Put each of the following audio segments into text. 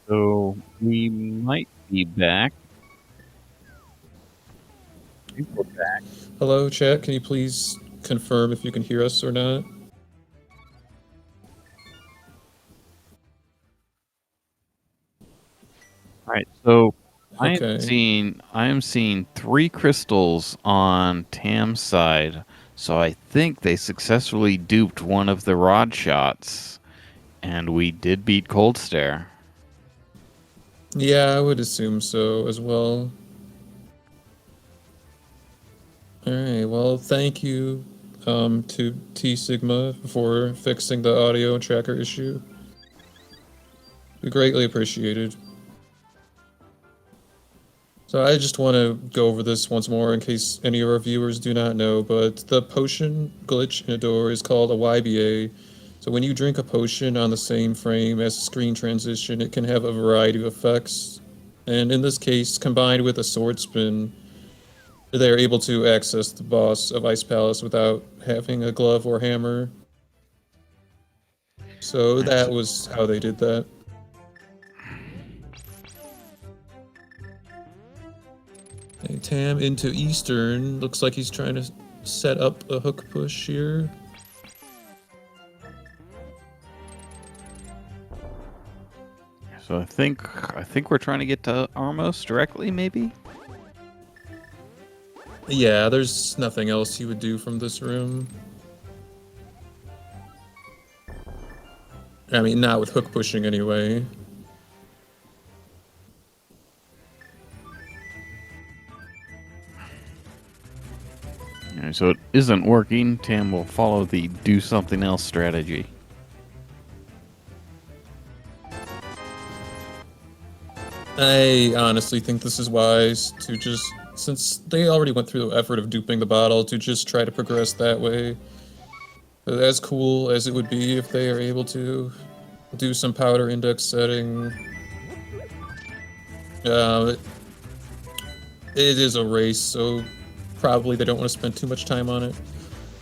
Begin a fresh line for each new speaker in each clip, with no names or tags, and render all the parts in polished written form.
So we might be back. I think we're back.
Hello, chat. Can you please confirm if you can hear us or not?
All right. So
Okay.
I am seeing 3 crystals on Tam's side. So I think they successfully duped one of the rod shots, and we did beat Cold Stare.
Yeah, I would assume so as well. Alright, well, thank you to T Sigma for fixing the audio tracker issue. We greatly appreciated. So I just want to go over this once more in case any of our viewers do not know, but the potion glitch in Adore is called a YBA. So when you drink a potion on the same frame as a screen transition, it can have a variety of effects. And in this case, combined with a sword spin, they are able to access the boss of Ice Palace without having a glove or hammer. So
All right,
that was how they did that. Okay, Tam into Eastern. Looks like he's trying to set up a hook push here.
so I think we're trying to get to Armos directly, maybe.
Yeah, there's nothing else he would do from this room. I mean, not with hook pushing anyway.
All right, so it isn't working. Tam will follow the do something else strategy.
I honestly think this is wise to just, since they already went through the effort of duping the bottle, to just try to progress that way. As cool as it would be if they are able to do some powder index setting. Uh, it is a race, so probably they don't want to spend too much time on it.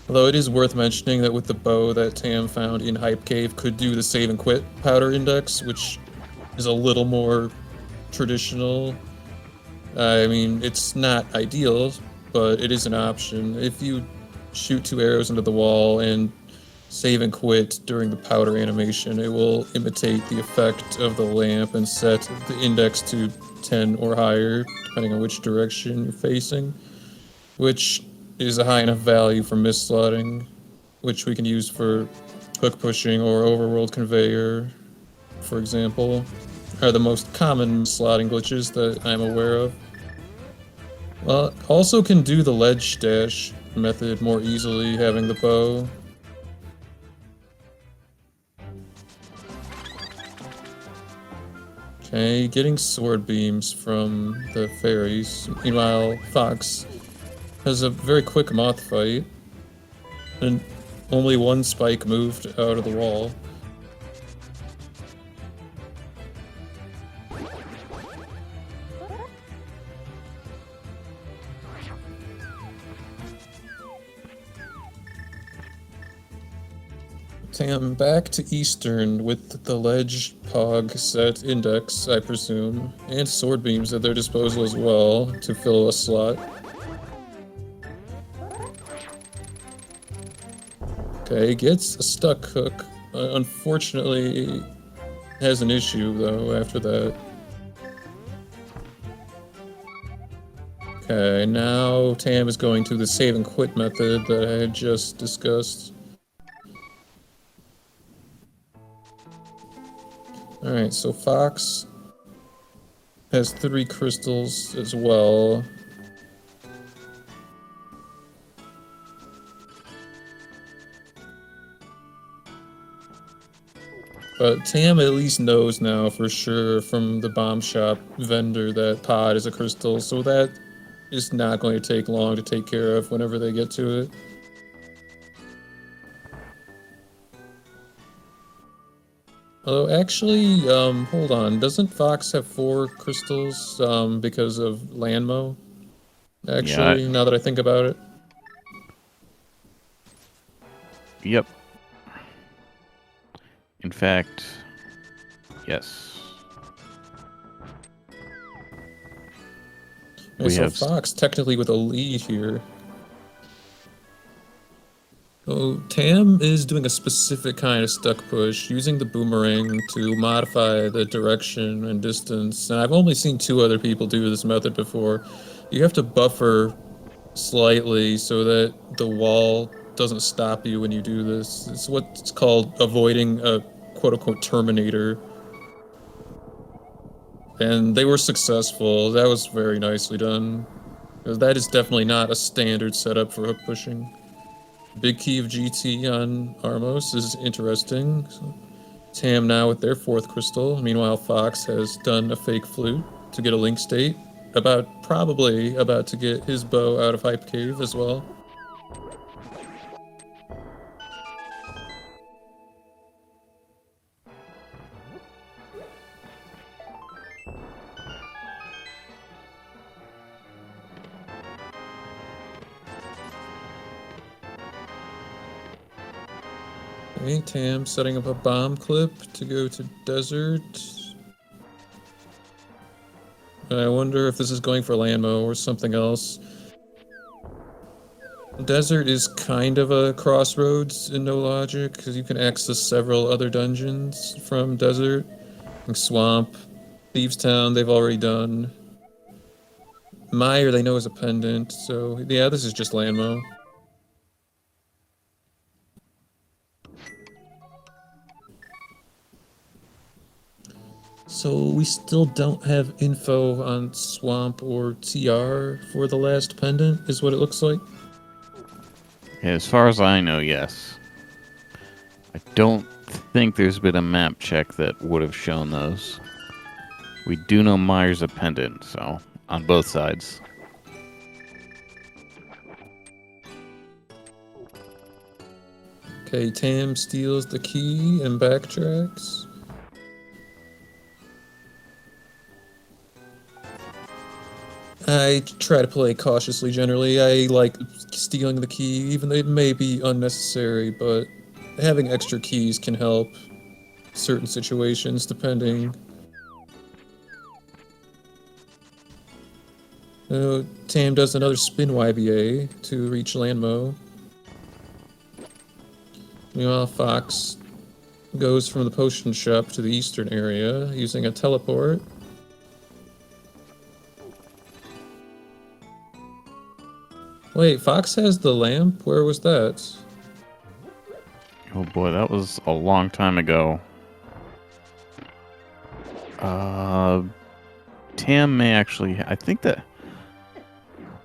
Although it is worth mentioning that with the bow that Tam found in Hype Cave could do the save and quit powder index, which is a little more traditional. I mean, it's not ideal, but it is an option. If you shoot 2 arrows into the wall and save and quit during the powder animation, it will imitate the effect of the lamp and set the index to 10 or higher, depending on which direction you're facing, which is a high enough value for misslotting, which we can use for hook pushing or overworld conveyor, for example, are the most common slotting glitches that I'm aware of. Well, also can do the ledge dash method more easily having the bow. Okay, getting sword beams from the fairies. Meanwhile, Fox has a very quick moth fight, and only one spike moved out of the wall. Tam back to Eastern with the ledge pog set index, I presume, and sword beams at their disposal as well to fill a slot. Okay, gets a stuck hook. Unfortunately, has an issue though after that. Okay, now Tam is going to the save and quit method that I had just discussed. Alright, so Fox has 3 crystals as well. But Tam at least knows now for sure from the bomb shop vendor that Pod is a crystal, so that is not going to take long to take care of whenever they get to it. Although, actually, hold on. Doesn't Fox have 4 crystals, because of Lanmo?
Yeah.
Actually, now that I think about it.
Yep. In fact, yes.
Okay,
We
so
have
Fox technically with a lead here. So Tam is doing a specific kind of stuck push, using the boomerang to modify the direction and distance. And I've only seen 2 other people do this method before. You have to buffer slightly so that the wall doesn't stop you when you do this. It's what's called avoiding a quote-unquote terminator. And they were successful. That was very nicely done. Because that is definitely not a standard setup for hook pushing. Big key of GT on Armos is interesting. So, Tam now with their 4th crystal. Meanwhile, Fox has done a fake flute to get a link state. Probably about to get his bow out of Hype Cave as well. Okay, Tam setting up a bomb clip to go to Desert. I wonder if this is going for Landmo or something else. Desert is kind of a crossroads in no logic, because you can access several other dungeons from Desert. Like Swamp, Thieves Town, they've already done. Mire, they know is a pendant, so yeah, this is just Landmo. So we still don't have info on Swamp or TR for the last pendant, is what it looks like.
As far as I know, yes. I don't think there's been a map check that would have shown those. We do know Myers a pendant, so on both sides.
Okay, Tam steals the key and backtracks. I try to play cautiously generally. I like stealing the key, even though it may be unnecessary, but having extra keys can help certain situations depending. Tam does another spin YBA to reach Landmo. Meanwhile, Fox goes from the potion shop to the eastern area using a teleport. Wait, Fox has the lamp? Where was that?
Oh boy, that was a long time ago. Tam may actually... I think that...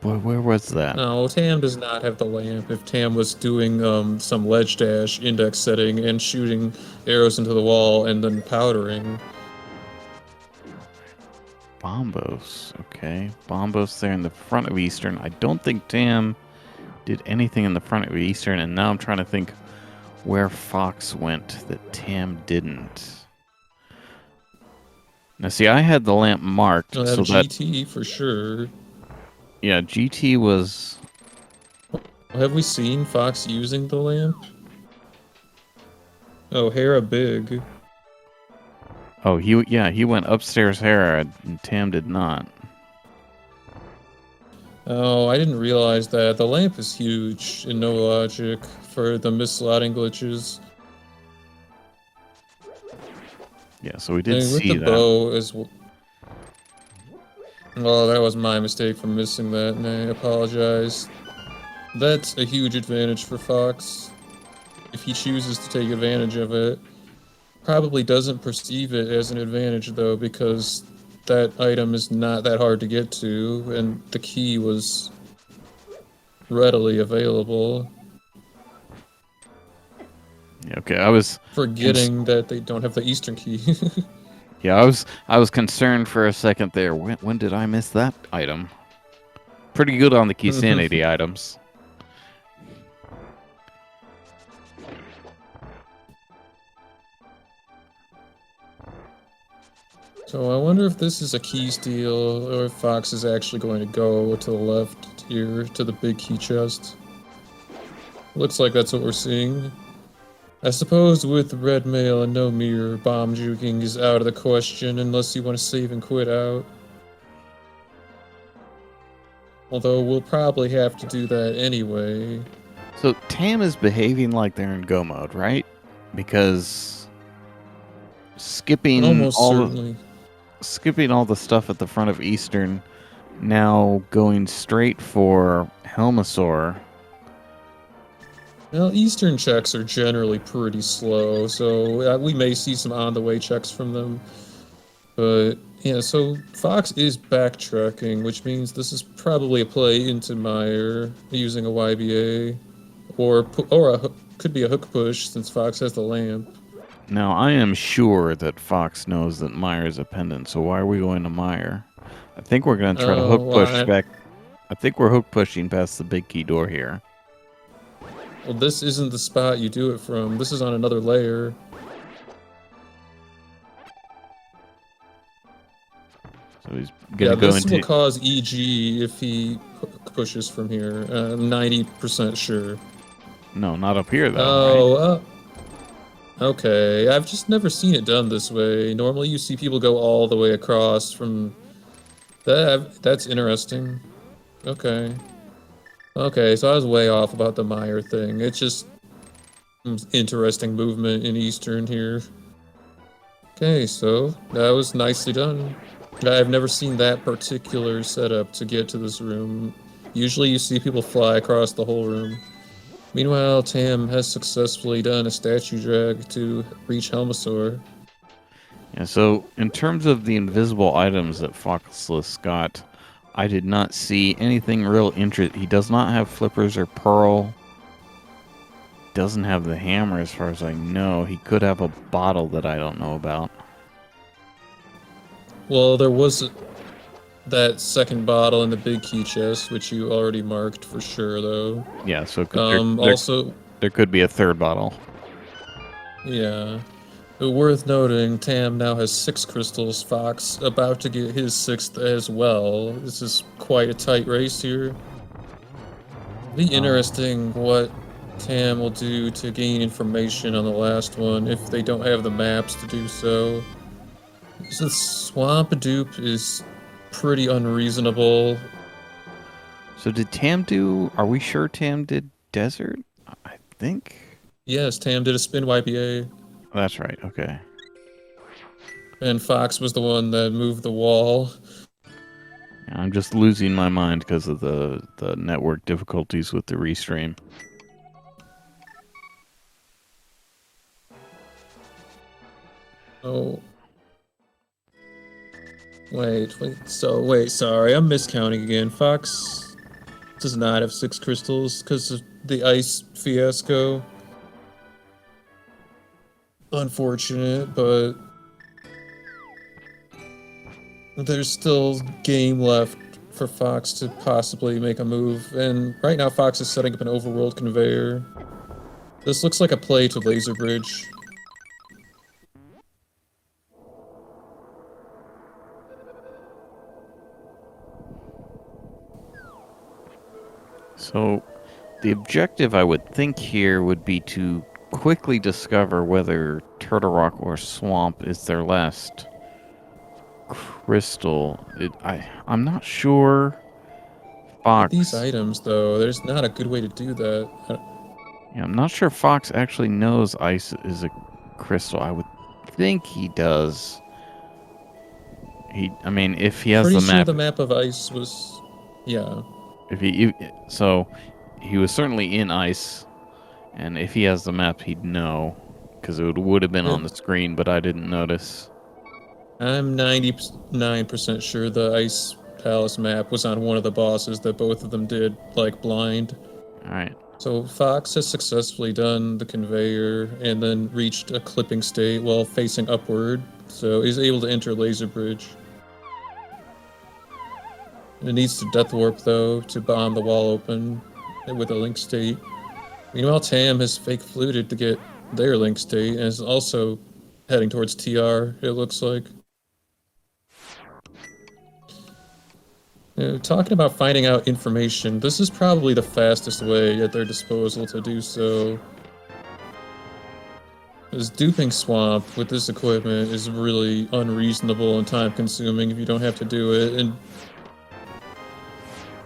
Boy, where was that?
No, Tam does not have the lamp. If Tam was doing some ledge dash index setting and shooting arrows into the wall and then powdering.
Bombos. Okay. Bombos there in the front of Eastern. I don't think Tam did anything in the front of Eastern, and now I'm trying to think where Fox went that Tam didn't. Now, see, I had the lamp marked,
No,
so
that
that...
GT for sure.
Yeah, GT was...
Have we seen Fox using the lamp? Oh, Hera big.
Oh, he went upstairs Hera, and Tam did not.
Oh, I didn't realize that. The lamp is huge in no logic for the misslotting glitches.
Yeah, so we did
With
see
the
that.
bow as well. Oh, that was my mistake for missing that, and I apologize. That's a huge advantage for Fox. If he chooses to take advantage of it. Probably doesn't perceive it as an advantage, though, because that item is not that hard to get to, and the key was readily available.
Yeah, okay, I was
Forgetting that they don't have the Eastern key.
Yeah, I was concerned for a second there. When did I miss that item? Pretty good on the key sanity items.
So I wonder if this is a key steal, or if Fox is actually going to go to the left here, to the big key chest. Looks like that's what we're seeing. I suppose with red mail and no mirror, bomb juking is out of the question unless you want to save and quit out. Although we'll probably have to do that anyway.
So Tam is behaving like they're in go mode, right? Because
Almost certainly.
skipping all the stuff at the front of Eastern, now going straight for Helmasaur.
Well, Eastern checks are generally pretty slow, so we may see some on-the-way checks from them. But yeah, so Fox is backtracking, which means this is probably a play into Meyer using a YBA, or could be a hook push since Fox has the lamp.
Now, I am sure that Fox knows that Meyer is a pendant, so why are we going to Meyer? I think we're going to try to
Oh,
hook push
well,
back. I think we're hook pushing past the big key door here.
well, this isn't the spot you do it from. This is on another layer.
So he's going to go
this
into...
will cause EG if he pushes from here. 90% sure.
No, not up here, though,
Oh, okay. I've just never seen it done this way. Normally you see people go all the way across from... That's interesting. Okay. Okay, so I was way off about the Meyer thing. It's just interesting movement in Eastern here. Okay, so that was nicely done. I've never seen that particular setup to get to this room. Usually you see people fly across the whole room. Meanwhile, Tam has successfully done a statue drag to reach Helmasaur.
Yeah, so in terms of the invisible items that FoxLisk got, I did not see anything real interesting. He does not have flippers or pearl. Doesn't have the hammer as far as I know. He could have a bottle that I don't know about.
Well, there was that second bottle in the big key chest, which you already marked for sure, though.
Yeah, so
Also,
there could be a third bottle.
yeah. But worth noting, Tam now has 6 crystals, Fox about to get his 6th as well. This is quite a tight race here. Be interesting what Tam will do to gain information on the last one if they don't have the maps to do so. So Swamp Dupe is pretty unreasonable.
So did Tam do... Are we sure Tam did desert? I think...
Yes, Tam did a spin YPA.
That's right, okay.
And Fox was the one that moved the wall.
I'm just losing my mind because of the network difficulties with the restream.
Oh. Wait, sorry, I'm miscounting again. Fox does not have 6 crystals because of the ice fiasco. Unfortunate, but there's still game left for Fox to possibly make a move, and right now Fox is setting up an overworld conveyor. This looks like a play to Laser Bridge.
So, the objective I would think here would be to quickly discover whether Turtle Rock or Swamp is their last crystal. I'm not sure. Fox.
These items, though, there's not a good way to do that.
Yeah, I'm not sure Fox actually knows ice is a crystal. I would think he does. I mean, if he has
Pretty
the
sure
map.
the map of ice was, yeah.
So he was certainly in ice, and if he has the map, he'd know, because it would have been on the screen, but I didn't notice.
I'm 99% sure the Ice Palace map was on one of the bosses that both of them did, like, blind.
Alright.
So Fox has successfully done the conveyor and then reached a clipping state while facing upward, so he's able to enter Laser Bridge. It needs to Death Warp, though, to bomb the wall open with a link state. Meanwhile, Tam has fake fluted to get their link state and is also heading towards TR, it looks like. Talking about finding out information, this is probably the fastest way at their disposal to do so. Because duping Swamp with this equipment is really unreasonable and time-consuming if you don't have to do it, and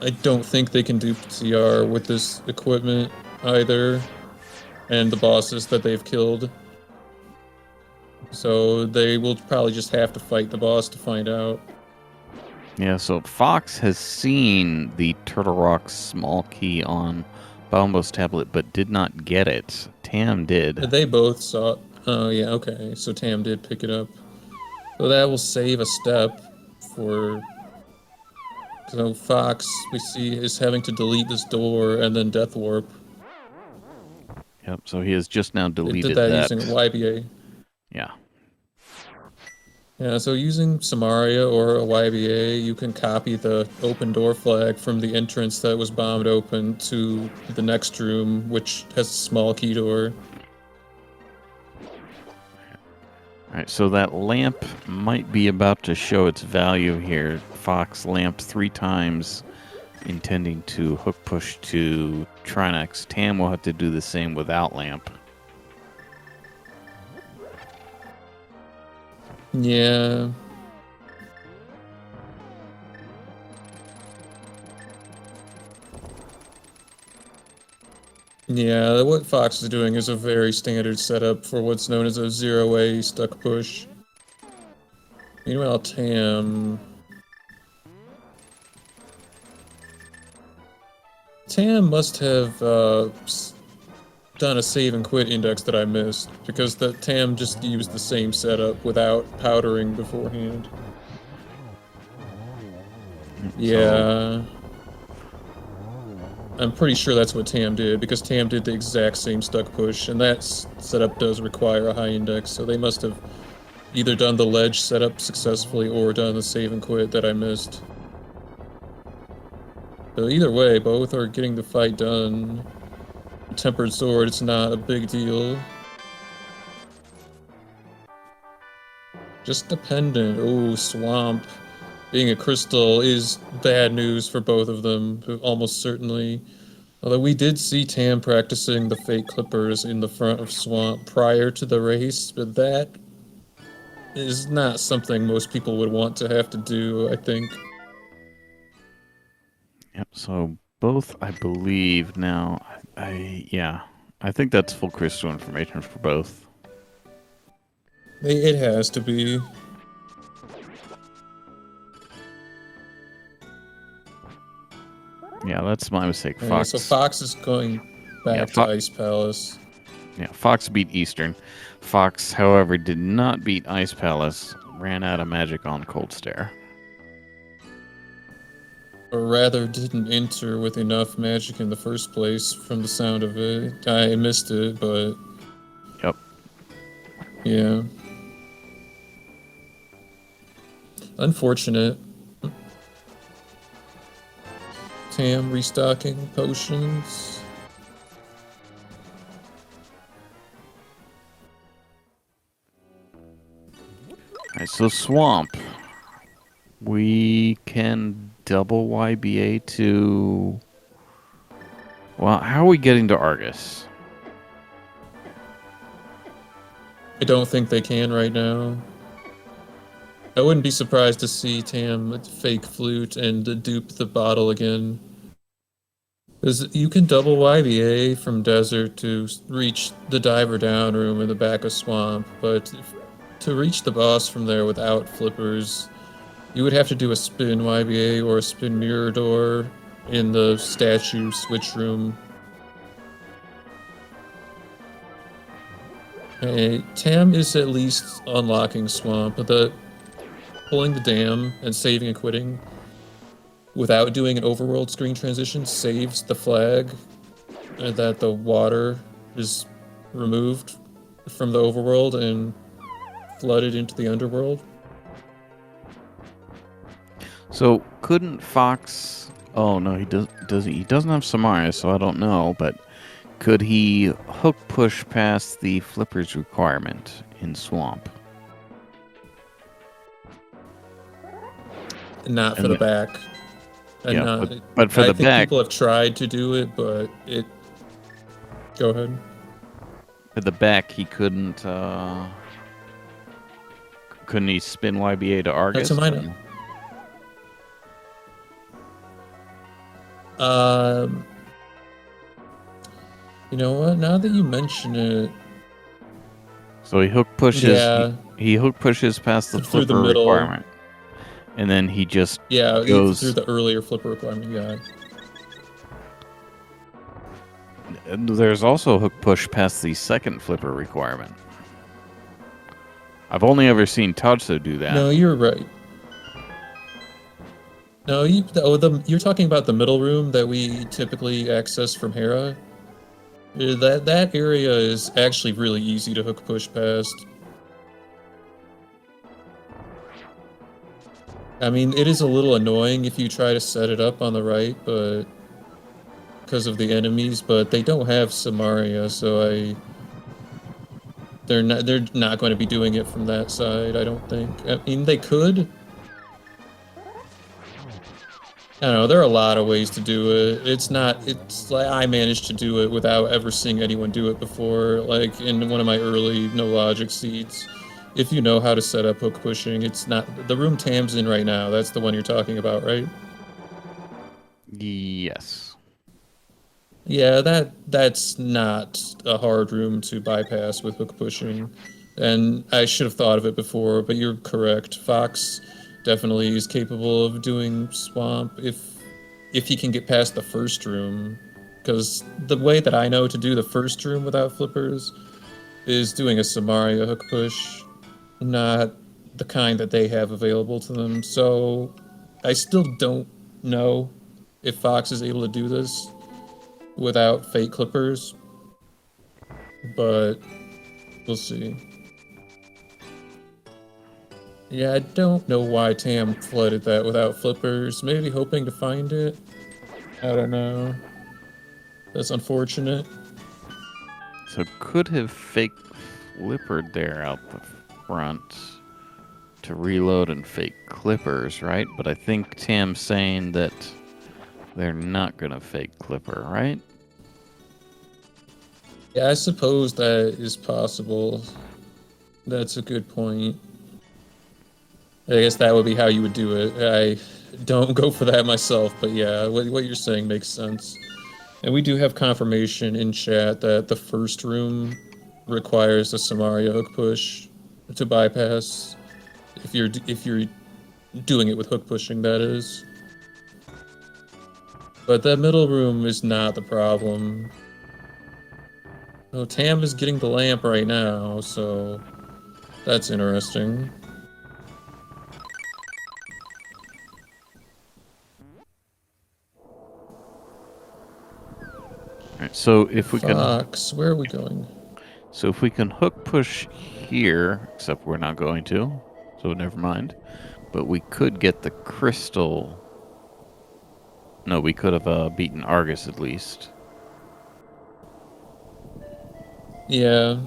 I don't think they can dupe TR with this equipment either, and the bosses that they've killed. So they will probably just have to fight the boss to find out.
Yeah, so Fox has seen the Turtle Rock small key on Baumbo's tablet, but did not get it. Tam did.
They both saw. Oh yeah, okay. So Tam did pick it up. So that will save a step for. So Fox, we see, is having to delete this door and then Death Warp.
Yep, so he has just now
It
deleted
did that
that.
using YBA.
Yeah.
Yeah, so using Samaria or a YBA, you can copy the open door flag from the entrance that was bombed open to the next room, which has a small key door.
Alright, so that lamp might be about to show its value here. Fox lamped 3 times, intending to hook push to Trinex. Tam will have to do the same without lamp.
Yeah. Yeah, what Fox is doing is a very standard setup for what's known as a 0A stuck push. Meanwhile, Tam must have done a save and quit index that I missed, because the Tam just used the same setup without powdering beforehand. Yeah. I'm pretty sure that's what Tam did, because Tam did the exact same stuck push, and that setup does require a high index, so they must have either done the ledge setup successfully or done the save and quit that I missed. So either way, both are getting the fight done. Tempered sword, it's not a big deal. Just dependent. Oh, swamp. Being a crystal is bad news for both of them, almost certainly. Although we did see Tam practicing the fake clippers in the front of swamp prior to the race, but that is not something most people would want to have to do, I think.
Yep, so both, I believe, now, yeah, I think that's full crystal information for both.
It has to be.
Yeah, that's my mistake.
Yeah,
Fox.
so Fox is going back to Ice Palace.
Yeah, Fox beat Eastern. Fox, however, did not beat Ice Palace. Ran out of magic on Cold Stare.
Or rather, didn't enter with enough magic in the first place, from the sound of it. I missed it, but...
Yep.
Yeah. Unfortunate. Tam restocking potions.
Alright, so Swamp. We can double YBA to... Well, how are we getting to Argus?
I don't think they can right now. I wouldn't be surprised to see Tam fake flute and dupe the bottle again. Because you can double YBA from Desert to reach the Diver Down room in the back of Swamp, but to reach the boss from there without flippers, you would have to do a spin YBA or a spin mirror door in the statue switch room. Hey, Tam is at least unlocking Swamp. Pulling the dam and saving and quitting without doing an overworld screen transition saves the flag that the water is removed from the overworld and flooded into the underworld.
So couldn't Fox? Oh no, he he doesn't have Samaria, so I don't know. But could he hook push past the flippers requirement in Swamp?
Not for the back. And
yeah, but for the back,
I think people have tried to do it, but it. Go ahead.
For the back, he couldn't. Couldn't he spin YBA to Argus?
To mine. Um, you know what? Now that you mention it,
So he hook pushes.
yeah,
He hook pushes past the
through the
flipper
middle.
requirement, and then he just
Yeah, through
goes.
the earlier flipper requirement. Yeah.
And there's also a hook push past the second flipper requirement. I've only ever seen Todso do that.
No, you're right. No, you're talking about the middle room that we typically access from Hera. That area is actually really easy to hook push past. I mean, it is a little annoying if you try to set it up on the right, but because of the enemies, but they don't have Samaria, so they're not going to be doing it from that side, I don't think. I mean, they could. I don't know, there are a lot of ways to do it. It's like I managed to do it without ever seeing anyone do it before, like in one of my early no logic seeds. If you know how to set up hook pushing, it's not the room Tam's in right now. That's the one you're talking about, right?
Yes.
Yeah, that's not a hard room to bypass with hook pushing. And I should have thought of it before, but you're correct. Fox definitely is capable of doing swamp if he can get past the first room. Because the way that I know to do the first room without flippers is doing a Samaria hook push, not the kind that they have available to them. So I still don't know if Fox is able to do this without fake clippers, but we'll see. Yeah, I don't know why Tam flooded that without flippers. Maybe hoping to find it. I don't know. That's unfortunate.
So could have fake flippered there out the front to reload and fake clippers, right? But I think Tam's saying that they're not gonna fake clipper, right?
Yeah, I suppose that is possible. That's a good point. I guess that would be how you would do it. I don't go for that myself, but yeah, what you're saying makes sense. And we do have confirmation in chat that the first room requires a Samaria hook push to bypass. If you're doing it with hook pushing, that is. But that middle room is not the problem. Oh, Tam is getting the lamp right now, so that's interesting.
Alright, so if we
Fox, where are we going?
So if we can hook push here, except we're not going to, so never mind. But we could get the crystal. No, we could have beaten Argus at least.
Yeah.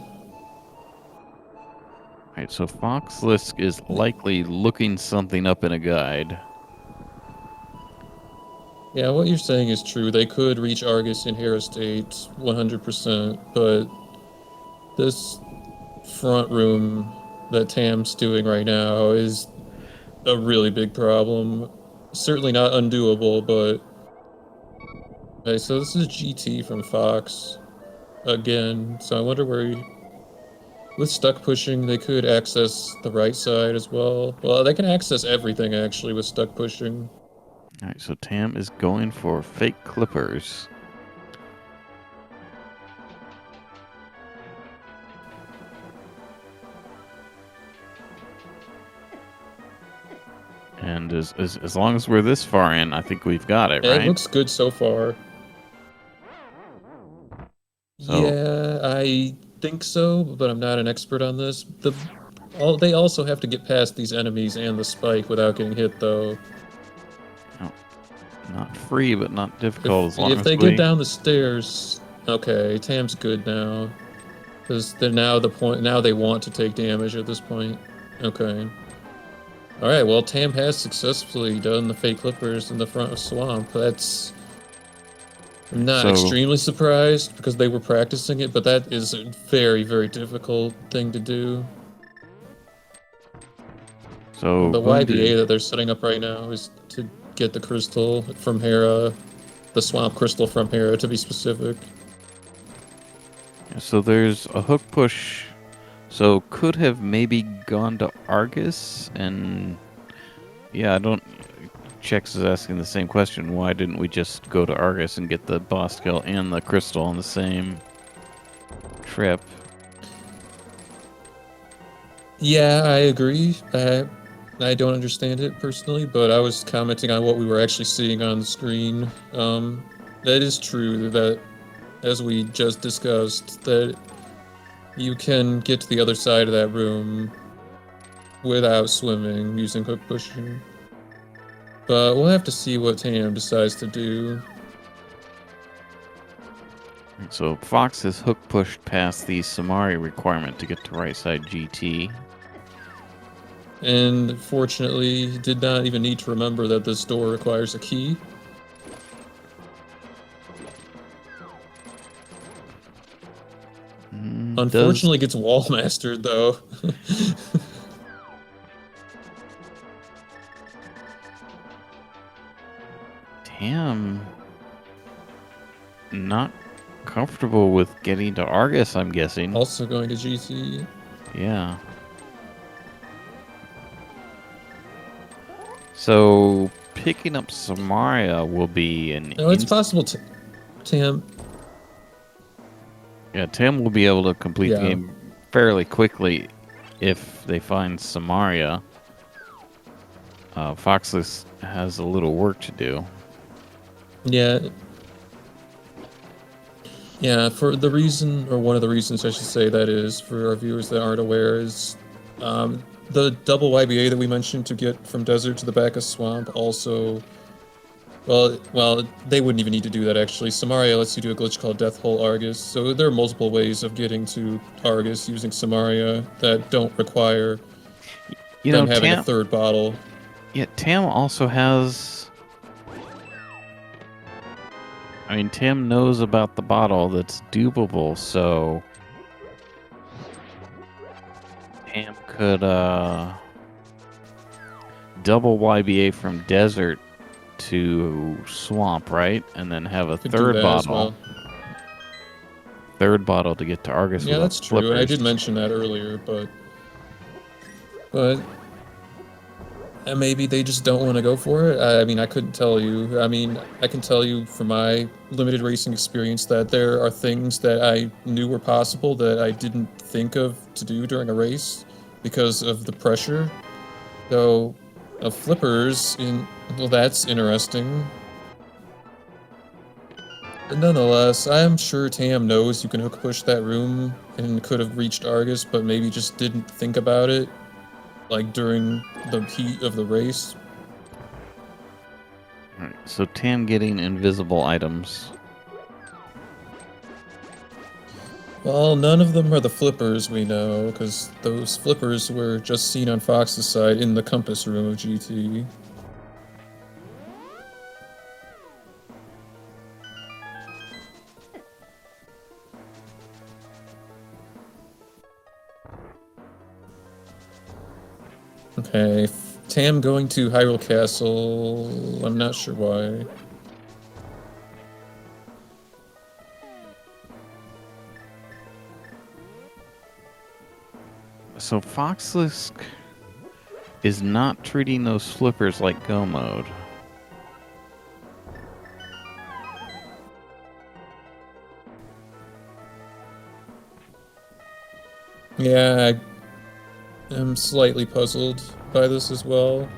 Alright, so FoxLisk is likely looking something up in a guide.
Yeah, what you're saying is true. They could reach Argus in Hera State 100%, but this front room that Tam's doing right now is a really big problem. Certainly not undoable, but... Okay, so this is GT from Fox again, so I wonder where he... With stuck pushing, they could access the right side as well. Well, they can access everything, actually, with stuck pushing.
Alright, so Tam is going for fake clippers. And as long as we're this far in, I think we've got it, right?
It looks good so far.
So,
yeah, I think so, but I'm not an expert on this. They also have to get past these enemies and the spike without getting hit, though.
not free, but not difficult as long
If
as
they
we...
get down the stairs, okay, Tam's good now, because they're now the point. Now they want to take damage at this point. Okay. All right. Well, Tam has successfully done the fake clippers in the front of Swamp. That's... I'm not extremely surprised because they were practicing it, but that is a very, very difficult thing to do.
So
the YBA that they're setting up right now is to get the crystal from Hera the swamp crystal from here, to be specific.
So there's a hook push. So could have maybe gone to Argus, and yeah, I don't. Chex is asking the same question. Why didn't we just go to Argus and get the boss kill and the crystal on the same trip?
Yeah, I agree. I don't understand it personally, but I was commenting on what we were actually seeing on the screen. That is true that, as we just discussed, that you can get to the other side of that room without swimming using hook pushing. But we'll have to see what Tam decides to do.
So Fox has hook pushed past the Samari requirement to get to right side GT.
And fortunately, did not even need to remember that this door requires a key. Unfortunately, gets wall mastered though.
Tam not comfortable with getting to Argus, I'm guessing.
Also going to GT.
Yeah. So picking up Samaria will be an.
No, it's possible Tam.
Yeah, Tam will be able to complete the game fairly quickly if they find Samaria. FoxLisk has a little work to do.
Yeah. Yeah, for the reason, or one of the reasons I should say that is, for our viewers that aren't aware, is the double YBA that we mentioned to get from desert to the back of swamp also, well, they wouldn't even need to do that actually. Samaria lets you do a glitch called Death Hole Argus, so there are multiple ways of getting to Argus using Samaria that don't require them having a third bottle.
Yeah, Tam also has... I mean, Tam knows about the bottle that's dupable, so... Tam could, double YBA from desert to swamp, right? And then have a third bottle. Well. Third bottle to get to Argus.
Yeah, that's true. And I did mention that earlier, but maybe they just don't want to go for it. I mean, I couldn't tell you. I mean, I can tell you from my limited racing experience that there are things that I knew were possible that I didn't think of to do during a race because of the pressure. So, flippers, well, that's interesting. But nonetheless, I'm sure Tam knows you can hook push that room and could have reached Argus, but maybe just didn't think about it, like during the heat of the race.
Alright, so Tam getting invisible items.
Well, none of them are the flippers we know, because those flippers were just seen on Fox's side in the compass room of GT. Okay, Tam going to Hyrule Castle, I'm not sure why.
So FoxLisk is not treating those flippers like go mode.
Yeah, I'm slightly puzzled by this as well.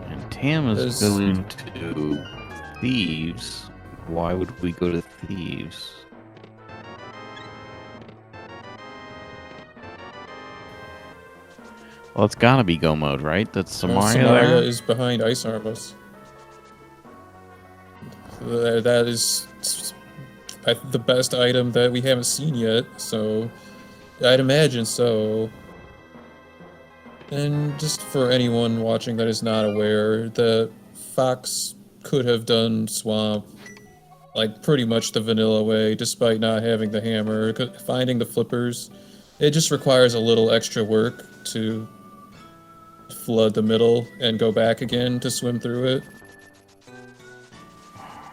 And Tam is going to Thieves. Why would we go to Thieves? Well, it's gotta be go mode, right? That's Samaria.
Samaria is behind Ice Armos. That is the best item that we haven't seen yet, so I'd imagine so. And just for anyone watching that is not aware, the Fox could have done Swamp like pretty much the vanilla way, despite not having the hammer. Finding the flippers, it just requires a little extra work to flood the middle and go back again to swim through it.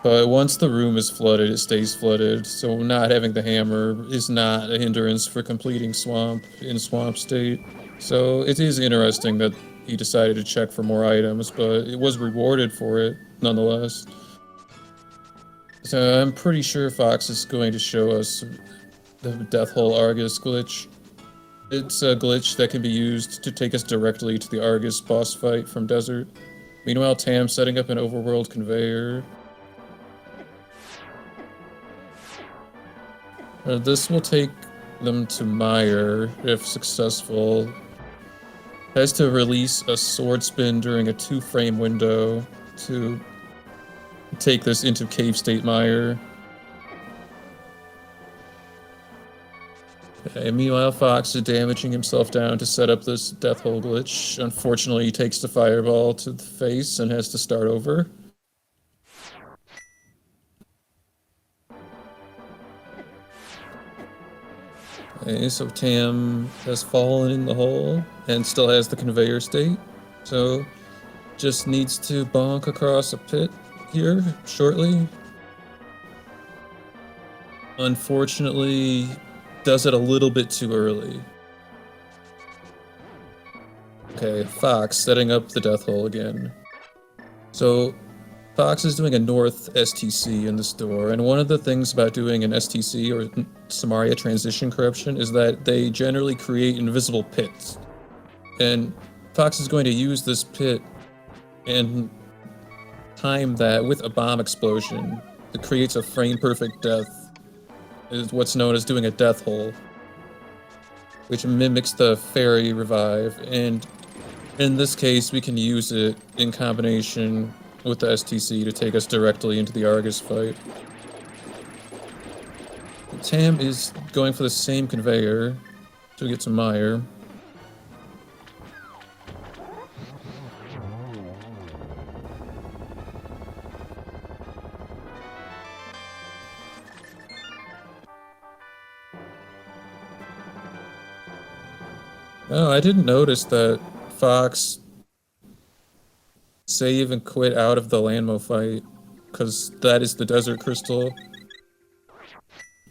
But once the room is flooded, it stays flooded, so not having the hammer is not a hindrance for completing swamp in swamp state. So it is interesting that he decided to check for more items, but it was rewarded for it nonetheless. So I'm pretty sure Fox is going to show us the Death Hole Argus glitch. It's a glitch that can be used to take us directly to the Argus boss fight from Desert. Meanwhile, Tam's setting up an overworld conveyor. This will take them to Meyer, if successful. Has to release a sword spin during a 2-frame window to take this into Cave State Meyer. Okay, meanwhile, Fox is damaging himself down to set up this Death Hole glitch. Unfortunately, he takes the fireball to the face and has to start over. Okay, so Tam has fallen in the hole and still has the conveyor state. So just needs to bonk across a pit here shortly. Unfortunately, does it a little bit too early. Okay, Fox setting up the death hole again. So Fox is doing a north STC in this door, and one of the things about doing an STC, or Samaria Transition Corruption, is that they generally create invisible pits. And Fox is going to use this pit and time that with a bomb explosion that creates a frame-perfect death. Is what's known as doing a death hole, which mimics the fairy revive, and in this case we can use it in combination with the STC to take us directly into the Argus fight. Tam is going for the same conveyor to get to Meyer. Oh, I didn't notice that Fox save and quit out of the Landmo fight, because that is the Desert Crystal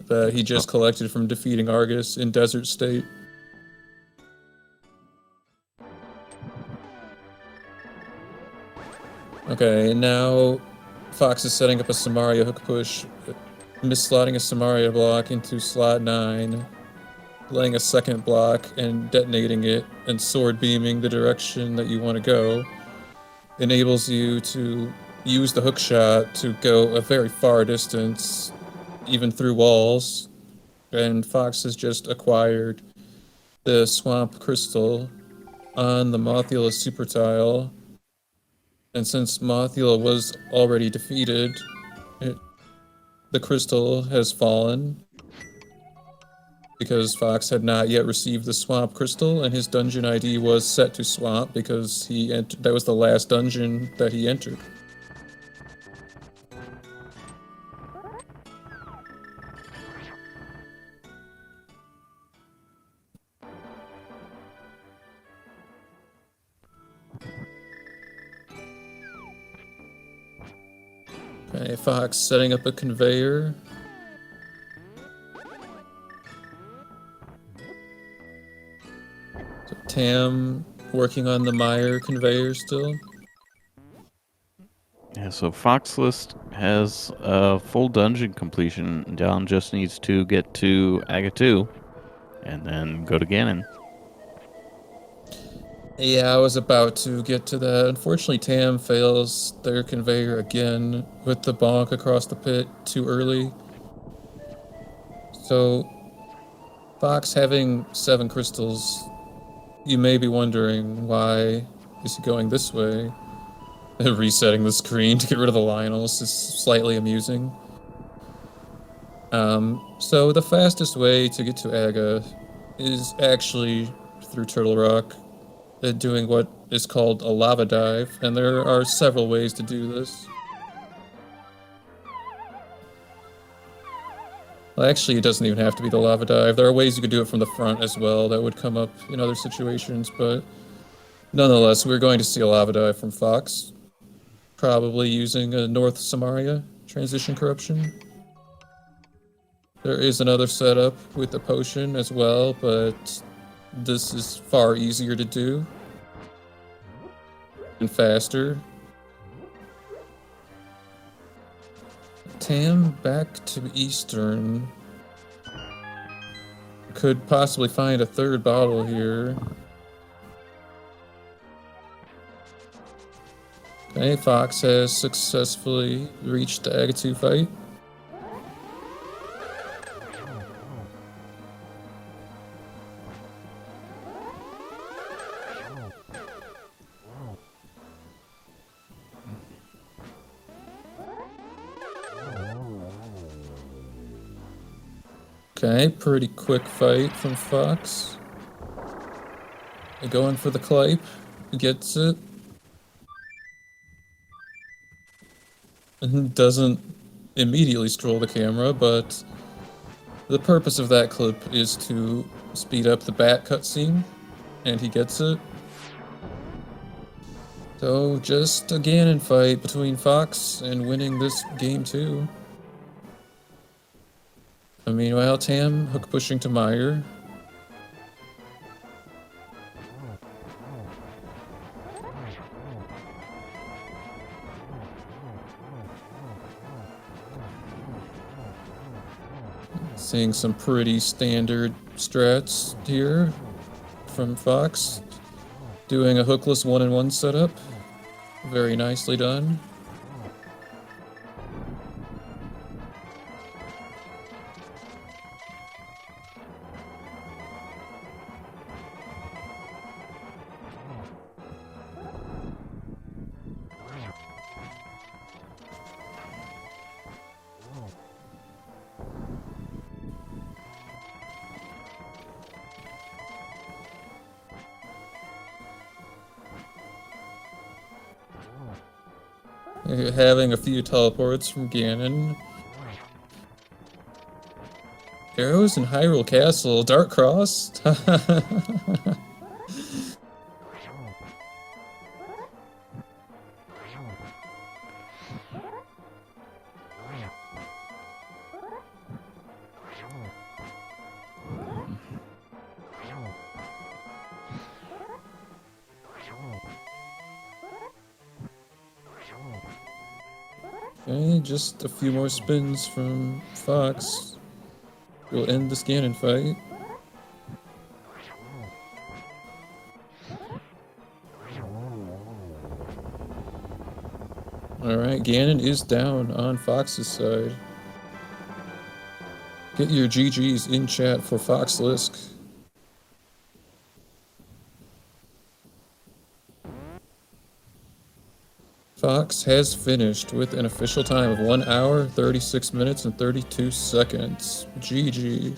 that he just collected from defeating Argus in Desert State. Okay, and now Fox is setting up a Samaria hook push, misslotting a Samaria block into slot 9, laying a second block and detonating it, and sword beaming the direction that you want to go. Enables you to use the hook shot to go a very far distance, even through walls. And Fox has just acquired the Swamp Crystal on the Mothula Super Tile. And since Mothula was already defeated, the crystal has fallen because Fox had not yet received the Swamp Crystal, and his dungeon ID was set to Swamp because that was the last dungeon that he entered. Okay, Fox setting up a conveyor. Tam working on the Meyer conveyor still.
Yeah, so FoxLisk has a full dungeon completion. John just needs to get to Aga 2 and then go to Ganon.
Yeah, I was about to get to that. Unfortunately, Tam fails their conveyor again with the bonk across the pit too early. So, Fox having 7 crystals, you may be wondering why is he going this way. Resetting the screen to get rid of the Lionels is slightly amusing. So the fastest way to get to Aga is actually through Turtle Rock, doing what is called a lava dive, and there are several ways to do this. Well, actually, it doesn't even have to be the lava dive. There are ways you could do it from the front as well that would come up in other situations, but Nonetheless, we're going to see a lava dive from Fox, probably using a North Samaria transition corruption. There is another setup with the potion as well, but this is far easier to do and faster. Tam back to Eastern. Could possibly find a third bottle here. Okay, Fox has successfully reached the Agatu fight. Okay, pretty quick fight from Fox. Going for the Clipe. Gets it. And doesn't immediately stroll the camera, but the purpose of that clip is to speed up the bat cutscene, and he gets it. So, just a Ganon fight between Fox and winning this game too. Meanwhile, Tam hook pushing to Meyer. Seeing some pretty standard strats here from Fox. Doing a hookless 1-in-1 setup. Very nicely done. Having a few teleports from Ganon. Arrows in Hyrule Castle, Dark Cross. Okay, just a few more spins from Fox. We'll end this Ganon fight. Alright, Ganon is down on Fox's side. Get your GGs in chat for FoxLisk. Fox has finished with an official time of 1 hour, 36 minutes, and 32 seconds. GG.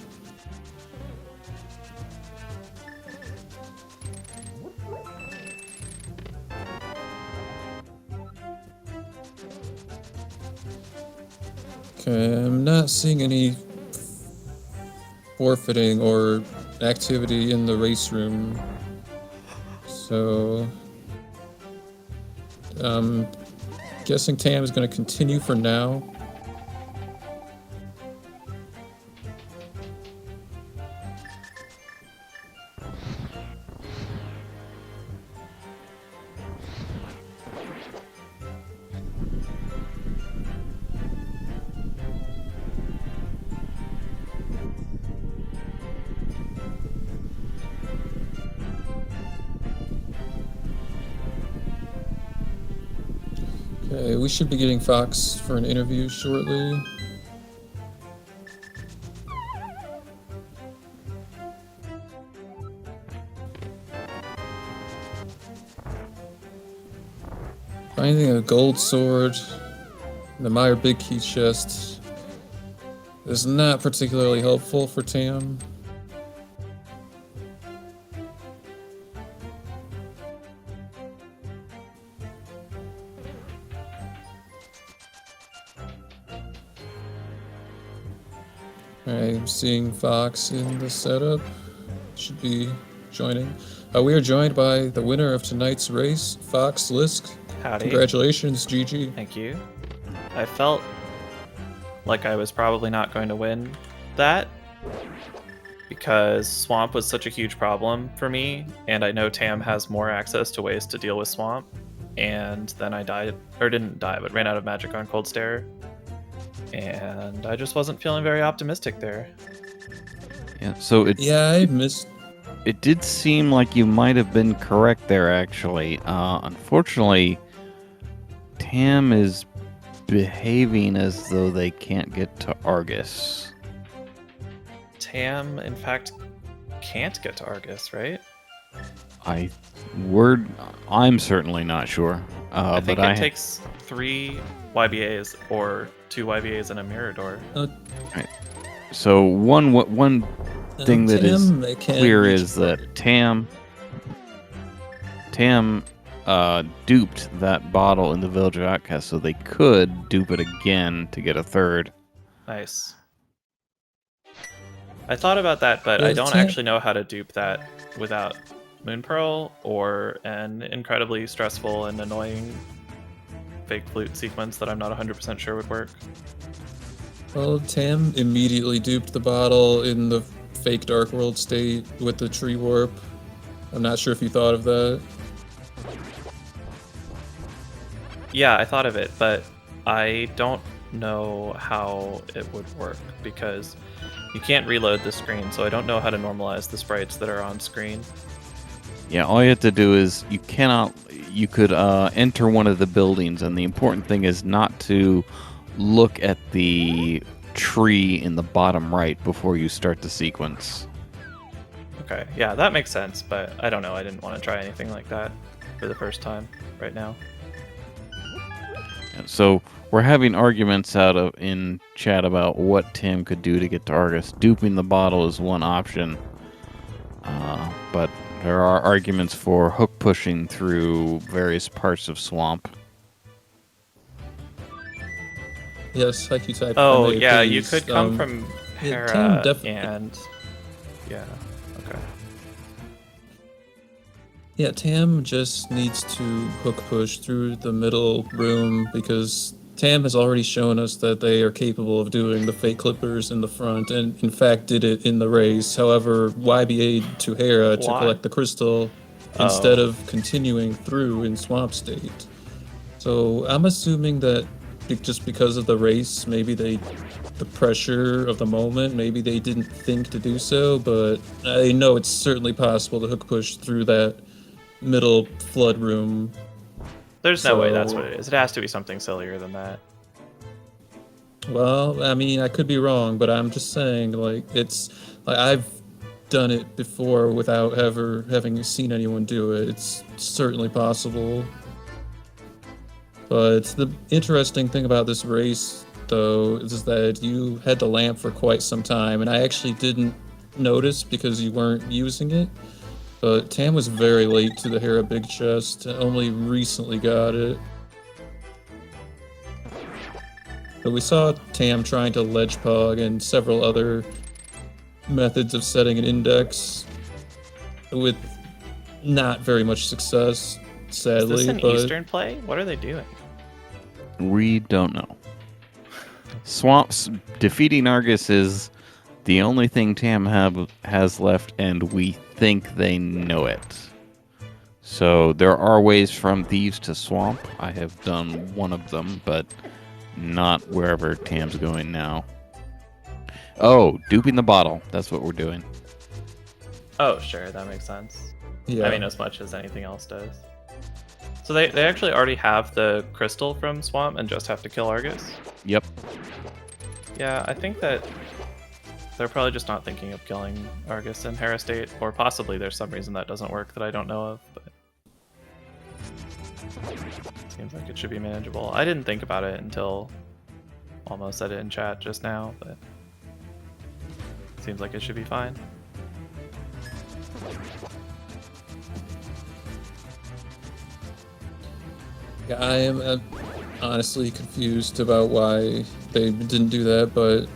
Okay, I'm not seeing any forfeiting or activity in the race room. So guessing Tam is going to continue for now. Okay, we should be getting Fox for an interview shortly. Finding a gold sword in the Meyer Big Key chest is not particularly helpful for Tam. Alright, I'm seeing Fox in the setup. Should be joining. We are joined by the winner of tonight's race, FoxLisk.
Howdy.
Congratulations, GG.
Thank you. I felt like I was probably not going to win that because Swamp was such a huge problem for me, and I know Tam has more access to ways to deal with Swamp. And then I died, or didn't die, but ran out of magic on Cold Stare. And I just wasn't feeling very optimistic there.
Yeah, so
I missed.
it did seem like you might have been correct there, actually. Unfortunately, Tam is behaving as though they can't get to Argus.
Tam, in fact, can't get to Argus, right?
I'm certainly not sure.
I think
but
it takes 3 YBAs or 2 YBAs and a Mirador.
So one thing that is clear is that Tam duped that bottle in the Village of Outcasts, so they could dupe it again to get a third.
Nice. I thought about that, but I don't actually know how to dupe that without Moon Pearl or an incredibly stressful and annoying fake flute sequence that I'm not 100% sure would work.
Well, Tam immediately duped the bottle in the fake Dark World state with the tree warp. I'm not sure if you thought of that.
Yeah, I thought of it, but I don't know how it would work because you can't reload the screen, so I don't know how to normalize the sprites that are on screen.
Yeah, all you have to do is you could enter one of the buildings, and the important thing is not to look at the tree in the bottom right before you start the sequence.
Okay, yeah, that makes sense, but I don't know. I didn't want to try anything like that for the first time right now.
So we're having arguments in chat about what Tim could do to get to Argus. Duping the bottle is one option, but there are arguments for hook pushing through various parts of Swamp.
Yes, like you type.
Oh, yeah, you could come from Hera and... Yeah, okay.
Yeah, Tam just needs to hook push through the middle room because Tam has already shown us that they are capable of doing the fake clippers in the front and in fact did it in the race. However, YBA'd to Hera to collect the crystal instead of continuing through in Swamp State. So I'm assuming that just because of the race, maybe the pressure of the moment, maybe they didn't think to do so, but I know it's certainly possible to hook push through that middle flood room.
There's no way that's what it is. It has to be something sillier than that.
Well, I mean, I could be wrong, but I'm just saying, like, it's like I've done it before without ever having seen anyone do it. It's certainly possible. But the interesting thing about this race, though, is that you had the lamp for quite some time, and I actually didn't notice because you weren't using it. But Tam was very late to the Hera Big Chest, only recently got it. But we saw Tam trying to ledge pog and several other methods of setting an index with not very much success, sadly.
Is this an Eastern play? What are they doing?
We don't know. Swamps defeating Argus is the only thing Tam has left, and we think they know it. So there are ways from Thieves to Swamp. I have done one of them, but not wherever Tam's going now. Oh, duping the bottle. That's what we're doing.
Oh, sure, that makes sense.
Yeah.
I mean, as much as anything else does. So they actually already have the crystal from Swamp and just have to kill Argus?
Yep.
Yeah, I think that they're probably just not thinking of killing Argus in Hera State, or possibly there's some reason that doesn't work that I don't know of, but seems like it should be manageable. I didn't think about it until almost said it in chat just now, but seems like it should be fine.
Yeah, I am honestly confused about why they didn't do that, but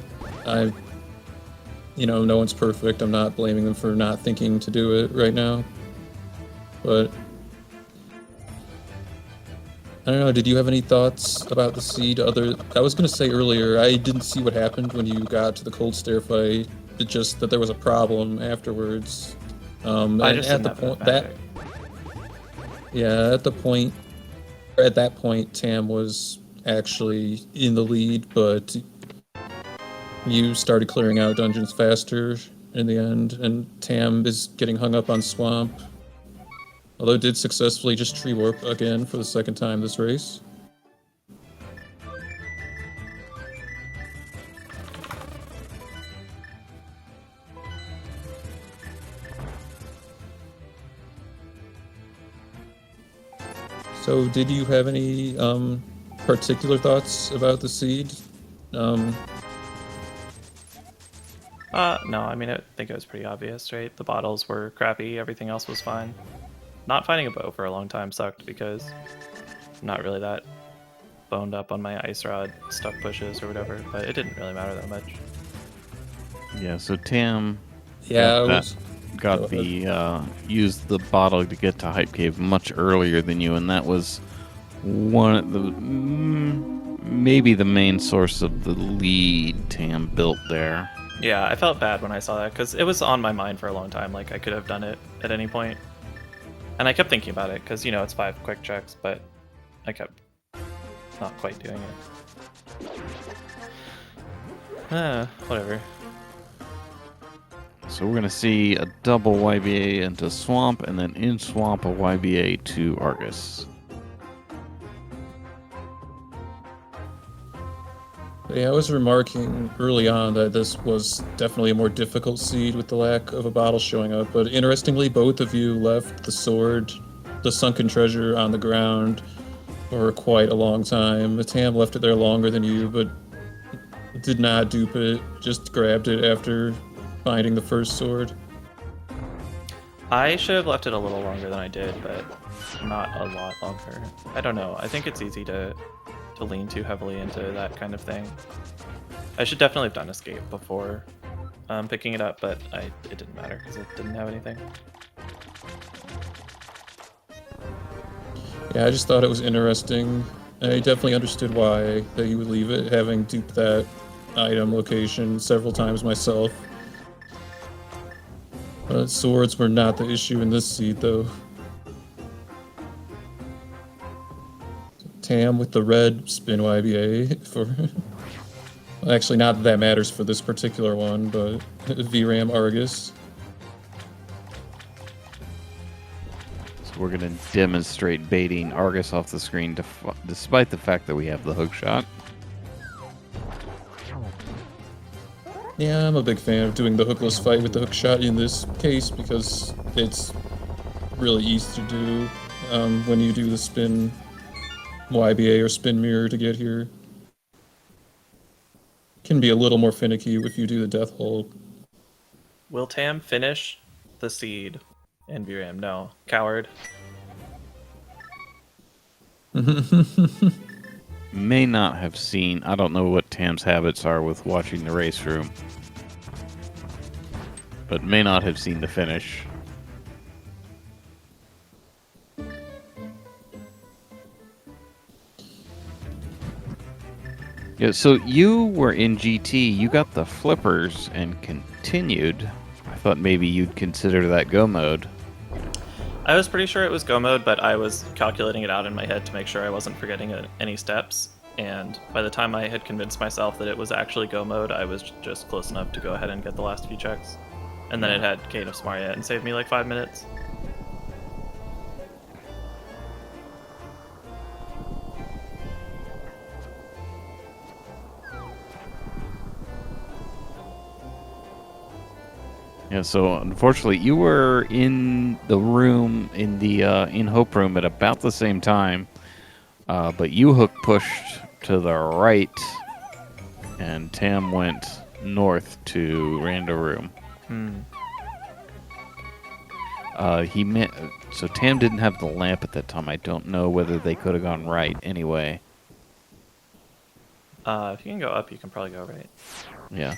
no one's perfect. I'm not blaming them for not thinking to do it right now. But I don't know, did you have any thoughts about the seed? I was gonna say earlier, I didn't see what happened when you got to the cold stare fight. It just that there was a problem afterwards.
I
And
just
at
didn't
the
have
point
enough
that
magic.
at that point Tam was actually in the lead, but you started clearing out dungeons faster in the end, and Tam is getting hung up on Swamp. Although it did successfully just tree warp again for the second time this race. So did you have any particular thoughts about the seed?
No, I mean, I think it was pretty obvious, right? The bottles were crappy, everything else was fine. Not finding a bow for a long time sucked because I'm not really that boned up on my ice rod stuck pushes or whatever, but it didn't really matter that much.
Yeah, so Tam
Yeah,
got
I
that
was.
got
Go
the used the bottle to get to Hype Cave much earlier than you, and that was one of the maybe the main source of the lead Tam built there.
Yeah, I felt bad when I saw that because it was on my mind for a long time. Like, I could have done it at any point. And I kept thinking about it because, it's 5 quick checks, but I kept not quite doing it. Whatever.
So we're gonna see a double YBA into Swamp, and then in Swamp a YBA to Argus.
Yeah, I was remarking early on that this was definitely a more difficult seed with the lack of a bottle showing up, but interestingly, both of you left the sword, the sunken treasure, on the ground for quite a long time. Tam left it there longer than you, but did not dupe it, just grabbed it after finding the first sword.
I should have left it a little longer than I did, but not a lot longer. I don't know. I think it's easy to lean too heavily into that kind of thing. I should definitely have done escape before picking it up, but it didn't matter because it didn't have anything.
Yeah, I just thought it was interesting. I definitely understood why that you would leave it, having duped that item location several times myself. Swords were not the issue in this seed, though. Tam with the red spin YBA for... Well, actually, not that that matters for this particular one, but VRAM Argus.
So we're gonna demonstrate baiting Argus off the screen, despite the fact that we have the hook shot.
Yeah, I'm a big fan of doing the hookless fight with the hook shot in this case because it's really easy to do when you do the spin YBA or spin mirror to get here. Can be a little more finicky if you do the death hold.
Will Tam finish the seed in VRAM? No. Coward.
May not have seen. I don't know what Tam's habits are with watching the race room, but may not have seen the finish. Yeah, so you were in GT, you got the flippers and continued. I thought maybe you'd consider that go mode.
I was pretty sure it was go mode, but I was calculating it out in my head to make sure I wasn't forgetting any steps. And by the time I had convinced myself that it was actually go mode, I was just close enough to go ahead and get the last few checks. And then it had Kate of Smarriat and saved me like 5 minutes.
Yeah, so unfortunately, you were in the room, in the in Hope room at about the same time, but you hook pushed to the right, and Tam went north to Rando room. So Tam didn't have the lamp at that time. I don't know whether they could have gone right anyway.
If you can go up, you can probably go right.
Yeah.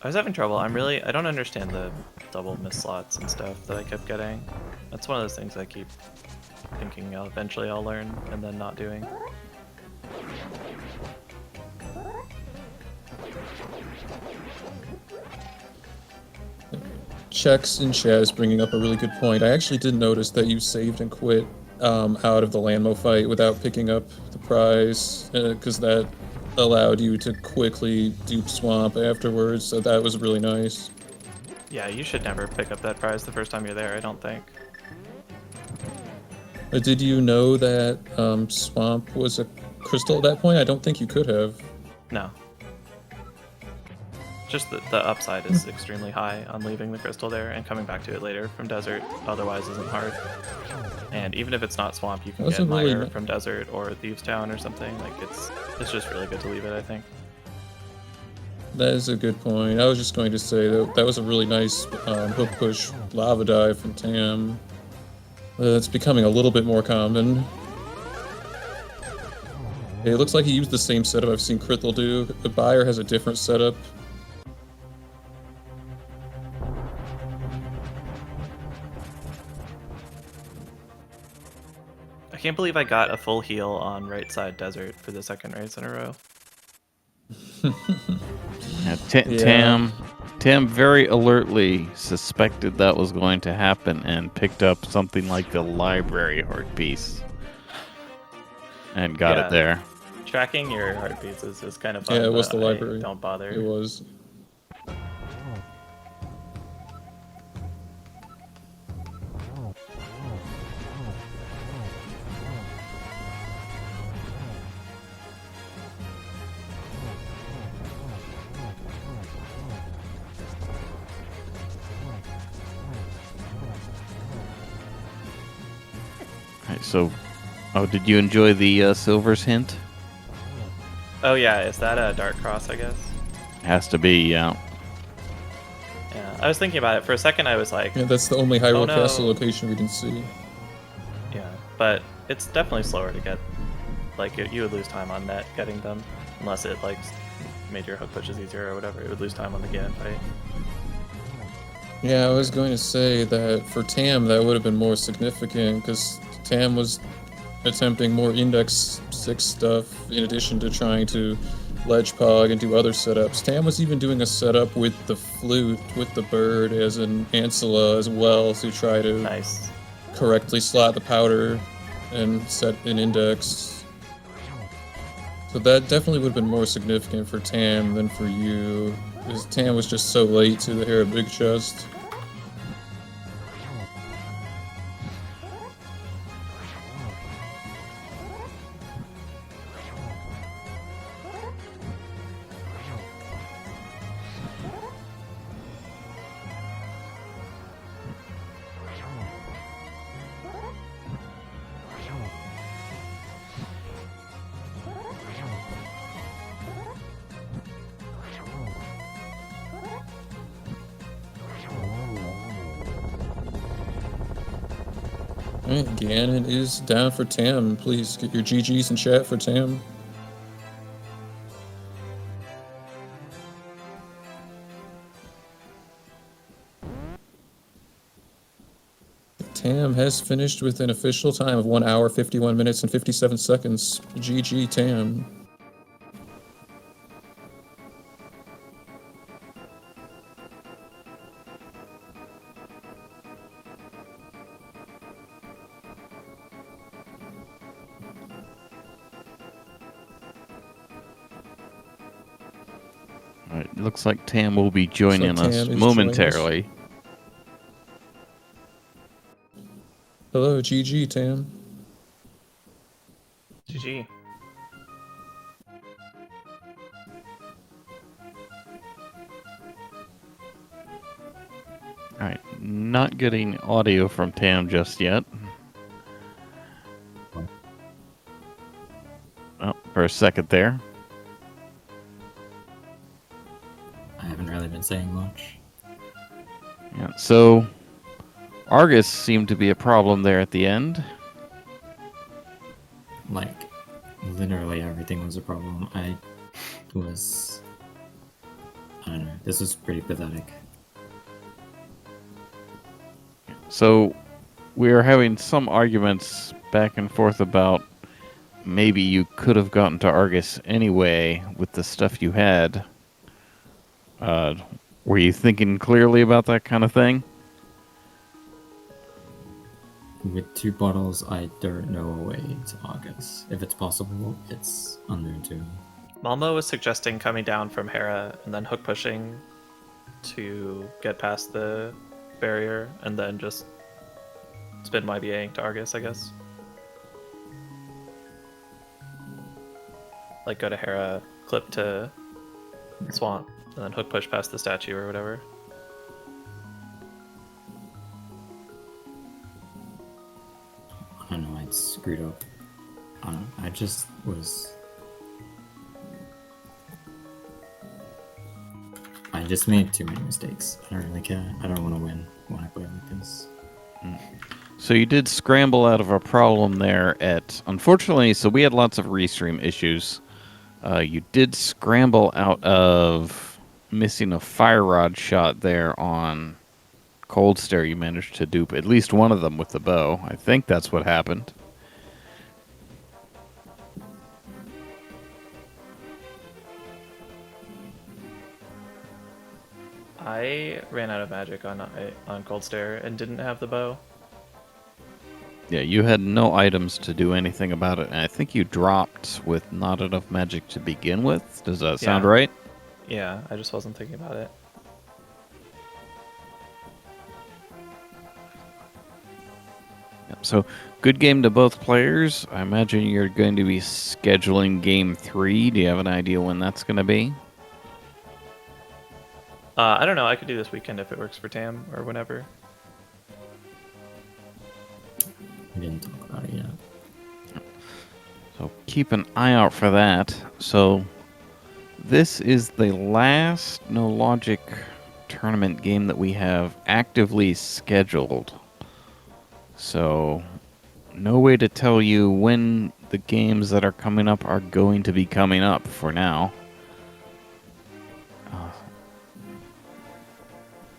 I was having trouble. I don't understand the double miss slots and stuff that I kept getting. That's one of those things I keep thinking eventually I'll learn and then not doing.
Checks in chat is bringing up a really good point. I actually did notice that you saved and quit out of the Landmo fight without picking up the prize, because that allowed you to quickly dupe Swamp afterwards, so that was really nice.
Yeah, you should never pick up that prize the first time you're there, I don't think.
Did you know that Swamp was a crystal at that point? I don't think you could have.
No. Just the upside is extremely high on leaving the crystal there and coming back to it later from desert, otherwise isn't hard. And even if it's not Swamp, you can
That's
get
a really
Mire from desert or Thieves Town or something. Like it's just really good to leave it, I think.
That is a good point. I was just going to say that was a really nice hook push lava dive from Tam. It's becoming a little bit more common. It looks like he used the same setup I've seen Krithel do. The buyer has a different setup.
I can't believe I got a full heal on right side desert for the second race in a row.
Yeah, Tam very alertly suspected that was going to happen and picked up something like the library heart piece and got it there.
Tracking your heartbeats is kind of fun.
Yeah, it was the library.
Don't bother.
It was.
Right, so, did you enjoy the Silver's hint?
Oh yeah, is that a Dark Cross, I guess?
Has to be, yeah.
Yeah, I was thinking about it. For a second I was like...
Yeah, that's the only Hyrule
no.
Castle location we can see.
Yeah, but it's definitely slower to get... Like, you would lose time on net getting them. Unless it, like, made your hook pushes easier or whatever. It would lose time on the Ganon fight.
Yeah, I was going to say that for Tam that would have been more significant, because Tam was attempting more Index 6 stuff in addition to trying to ledge pog and do other setups. Tam was even doing a setup with the flute, with the bird as an Ancilla as well, to try to correctly slot the powder and set an index. So that definitely would have been more significant for Tam than for you, because Tam was just so late to the Hera Big Chest. Alright, Ganon is down for Tam. Please get your GGs in chat for Tam. Tam has finished with an official time of 1 hour, 51 minutes, and 57 seconds. GG, Tam.
Alright, looks like Tam will be joining us
Tam is
momentarily.
Hello, GG, Tam.
GG.
Alright, not getting audio from Tam just yet. Oh, for a second there.
I haven't really been saying much.
Yeah, so Argus seemed to be a problem there at the end.
Like, literally everything was a problem. I was I don't know. This was pretty pathetic.
So we are having some arguments back and forth about maybe you could have gotten to Argus anyway with the stuff you had. Were you thinking clearly about that kind of thing?
With 2 bottles, I don't know a way to Argus. If it's possible, it's unknown to me.
Malmo was suggesting coming down from Hera and then hook pushing to get past the barrier and then just spin YBAing to Argus, I guess. Like go to Hera, clip to Swamp, and then hook push past the statue or whatever.
I don't know, I screwed up. I don't know, I just was... I just made too many mistakes. I don't really care. I don't want to win when I play like this.
So you did scramble out of a problem there at... Unfortunately, so we had lots of restream issues. You did scramble out of missing a fire rod shot there on Cold Stare. You managed to dupe at least one of them with the bow. I think that's what happened.
I ran out of magic on Cold Stare and didn't have the bow.
Yeah, you had no items to do anything about it, and I think you dropped with not enough magic to begin with. Does that sound
Yeah.
right?
Yeah, I just wasn't thinking about it.
Yep, so, good game to both players. I imagine you're going to be scheduling game 3. Do you have an idea when that's going to be?
I don't know. I could do this weekend if it works for Tam or whenever.
We didn't talk about it yet.
So keep an eye out for that. So this is the last No Logic tournament game that we have actively scheduled. So no way to tell you when the games that are coming up are going to be coming up for now.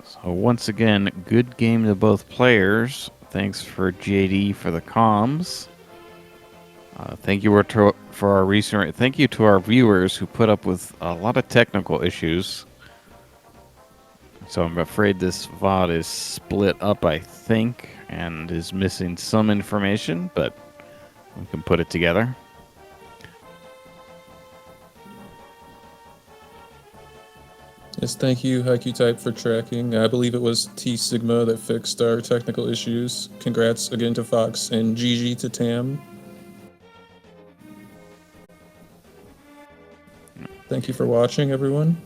So once again, good game to both players. Thanks for JD for the comms. Thank you for our research. Thank you to our viewers who put up with a lot of technical issues. So I'm afraid this VOD is split up, I think, and is missing some information, but we can put it together.
Yes, thank you, HiQType, for tracking. I believe it was T Sigma that fixed our technical issues. Congrats again to Fox, and GG to Tam. Thank you for watching, everyone.